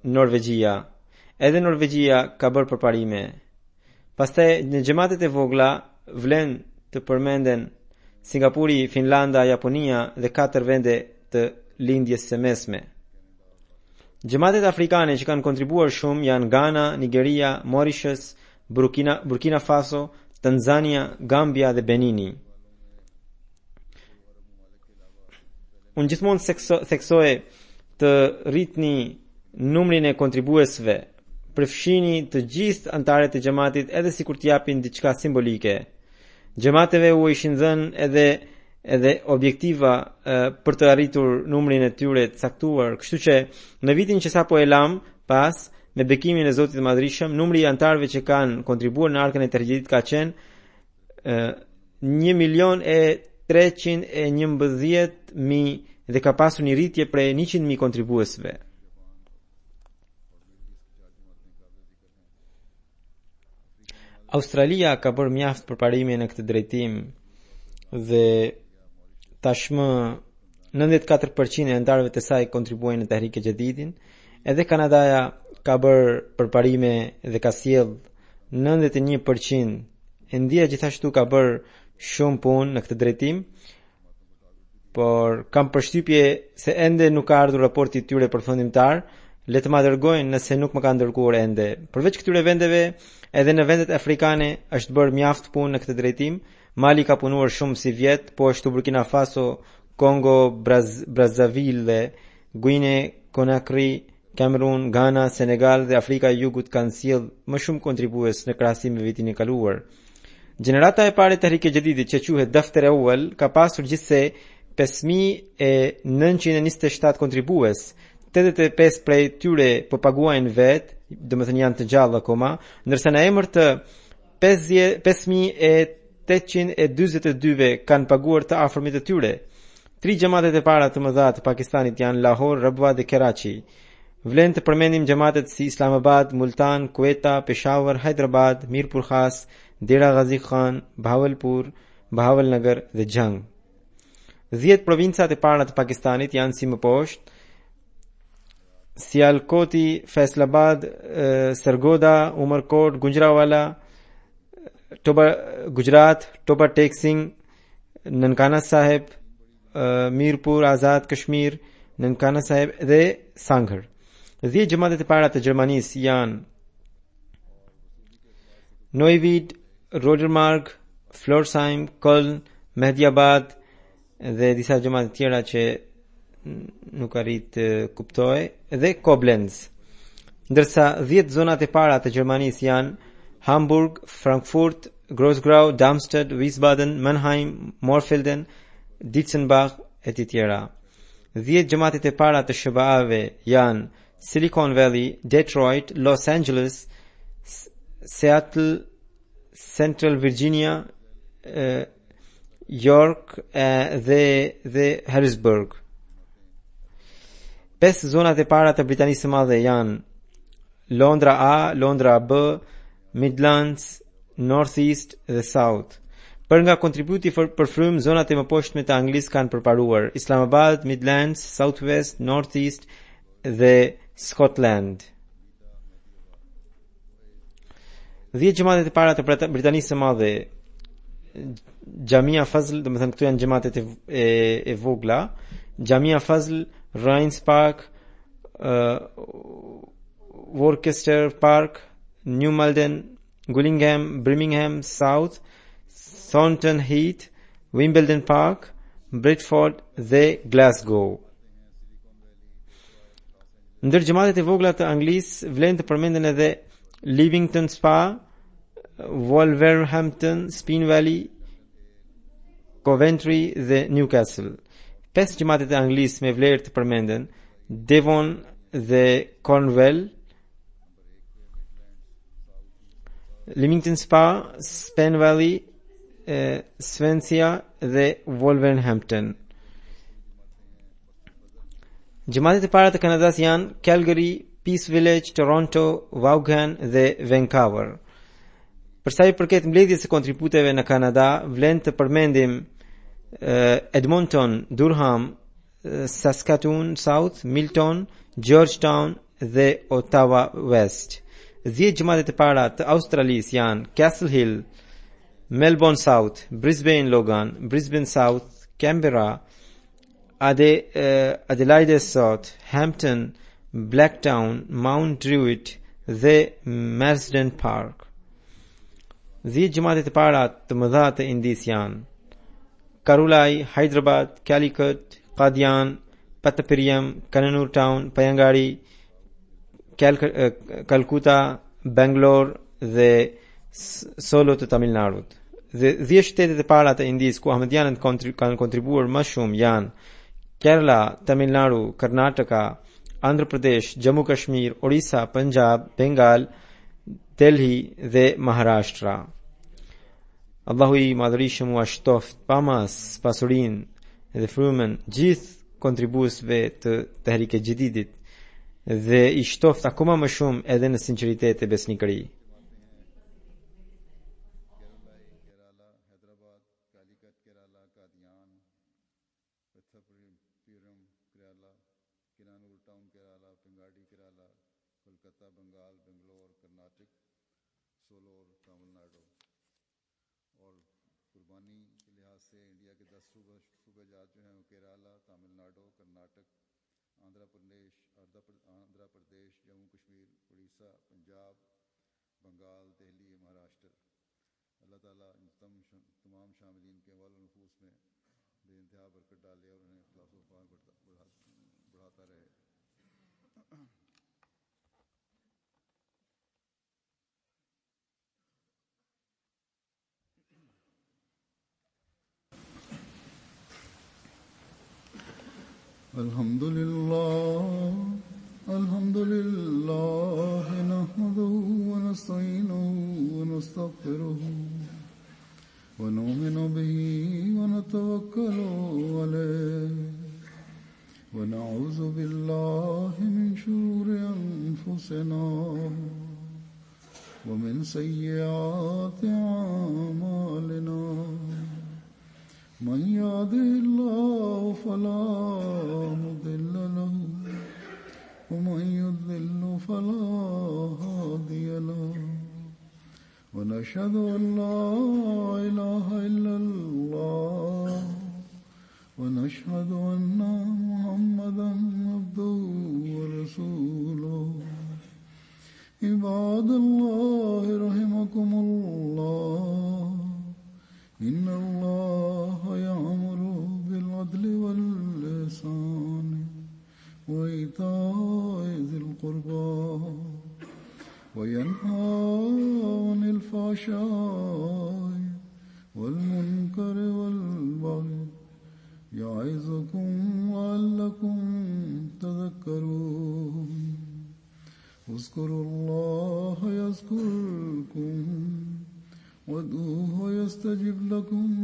[SPEAKER 2] Norvegjia. Edhe Norvegjia ka bërë përparime. Pastaj në xhamatet e vogla vlen të përmenden Singapuri, Finlanda, Japonia dhe 4 vende të lindjes së mesme. Xhamatet afrikane që kanë kontribuar shumë janë Ghana, Nigeria, Mauritius, Burkina Faso, Tanzania, Gambia dhe Benini. Unë gjithmonë theksoj të rritni numrin e kontribuesve, përfshini të gjithë antarët e xhamatit edhe sikur të japin diçka simbolike. Xhamateve u ishin dhënë edhe objektiva për të arritur numrin e tyre të caktuar, kështu që në vitin që sapo e lam pas, me bekimin e Zotit të Madhrishëm, numri i antarëve që kanë kontribuar në arkën e Tahrijit ka qenë 1.311.000 dhe ka pasur një rritje prej 100.000 kontribuesve. Australia ka bërë mjaft përparime në këtë drejtim dhe tashmë 94% e antarëve të saj kontribuojnë në Tahrik e Jadidin. Edhe Kanadaja ka bërë përparime dhe ka sjell 91%. India gjithashtu ka bërë shumë punë në këtë drejtim, por kam përshtypje se ende nuk ka ardhur raporti i tyre përfundimtar. Le të ma dërgojnë nëse nuk më kanë dërguar ende. Përveç këtyre vendeve, edhe në vendet afrikane është bërë mjaft punë në këtë drejtim. Mali ka punuar shumë si vjet, po ashtu Burkina Faso, Kongo, Brazzaville, Guinea, Conakry, Kamerun, Ghana, Senegal dhe Afrika e Jugut kanë sjell më shumë kontribues në krahasim me vitin e kaluar. Gjenerata e parë e Tahrik e Jadidit, që quhet Daftar e Awwal, ka pasur gjithsej 5.927 kontribues. 85 prej tyre po paguajnë vetë, domethënë janë të gjallë akoma, ndërsa në emër të 5.842 kanë paguar të afërmit të tyre. 3 xhamatet e para të mëdha të Pakistanit janë Lahore, Rabwa dhe Karachi. Vlen të përmendim xhamatet si Islamabad, Multan, Quetta, Peshawar, Hyderabad, Mirpur Khas, Dera Ghazi Khan, Bahawalpur, Bahawalnagar dhe Gjang. 10 provincat e para të Pakistanit janë si më poshtë: Sialkoti, Faisalabad, Sargoda, Umarkot, Gujranwala, Gujarat, Toba Tek Singh, Nankana Sahib, Mirpur, Azad Kashmir, Nankana Sahib dhe Sangher. 10 gjematet e para të Gjermanisë janë Neuwied, Rodermark, Florsheim, Köln, Mehdiabad dhe disa gjemate tjera që nuk arrit të kuptoj, dhe Koblenz. Ndërsa 10 zonat e para të Gjermanisë janë Hamburg, Frankfurt, Grossgrau, Darmstadt, Wiesbaden, Mannheim, Morfelden, Dietzenbach e të tjera. 10 gjematet e para të SBA-ve janë Silicon Valley, Detroit, Los Angeles, Seattle, Central Virginia, York dhe Harrisburg. 5 zonat e para të Britanisë së Madhe janë Londra A, Londra B, Midlands, North East dhe South. Për nga kontributi për frymë, zonat e mëposhtme të Anglisë kanë përparuar Islamabad, Midlands, South West, North East dhe Scotland. 10 gjematet e para të Britanisë së Madhe: Jamia Fazl, do të thënë këtu janë gjematet e vogla: Jamia Fazl, Rhynes Park, Worcester Park, New Malden, Gillingham, Birmingham South, Thornton Heath, Wimbledon Park, Bradford dhe Glasgow. Ndër gjematet e vogla të Anglisë vlen të përmenden edhe Livington Spa, Wolverhampton, Speen Valley, Coventry dhe Newcastle. 5 gjematet e Anglisë me vlerë të përmenden: Devon dhe Cornwall, Leamington Spa, Speen Valley, Swansea dhe Wolverhampton. Gjematet e para të Kanadas janë Calgary, Peace Village, Toronto, Vaughan dhe Vancouver. Për sa i përket mbledhjes së kontributeve në Kanada, vlen të përmendim Edmonton, Durham, Saskatoon South, Milton, Georgetown dhe Ottawa West. 10 gjematet e para të Australisë janë Castle Hill, Melbourne South, Brisbane Logan, Brisbane South, Canberra, Adelaide South, Hampton, Blacktown, Mount Druitt dhe Marsden Park. 10 gjematet e para të mëdha të Indisë janë Karulai, Hyderabad, Calicut, Qadian, Patapiriam, Kannur Town, Payangari, Calcutta, Bangalore dhe Solo të Tamil Nadut. 10 shtetet e para të Indisë ku ahmedianët kanë kontribuar më shumë janë Kerala, Tamil Nadu, Karnataka, Andhra Pradesh, Jammu Kashmir, Orissa, Punjab, Bengal, Delhi dhe Maharashtra. Allahu i madhërisëm u ashtoft pamas pasurinë dhe frymën gjithë kontribuesve të Tehrike Jadidit dhe i shtoft akoma më shumë edhe në sinqeritet e besnikëri.
[SPEAKER 1] الحمد لله نحمده ونستعينه ونستغفره ونؤمن به ونتوكل عليه ونعوذ بالله من شرور أنفسنا ومن سيئات أعمالنا من يهده الله فلا مضل له ومن يضلل فلا هادي له ونشهد أن لا إله إلا الله ونشهد أن محمدا عبده ورسوله عباد الله رحمكم الله إن الله يأمر بالعدل والإحسان وإيتاء ذي القربى وينهى عن الفحشاء والمنكر والبغي يعظكم لعلكم تذكرون اذكروا الله يذكركم وادعوه يستجب لكم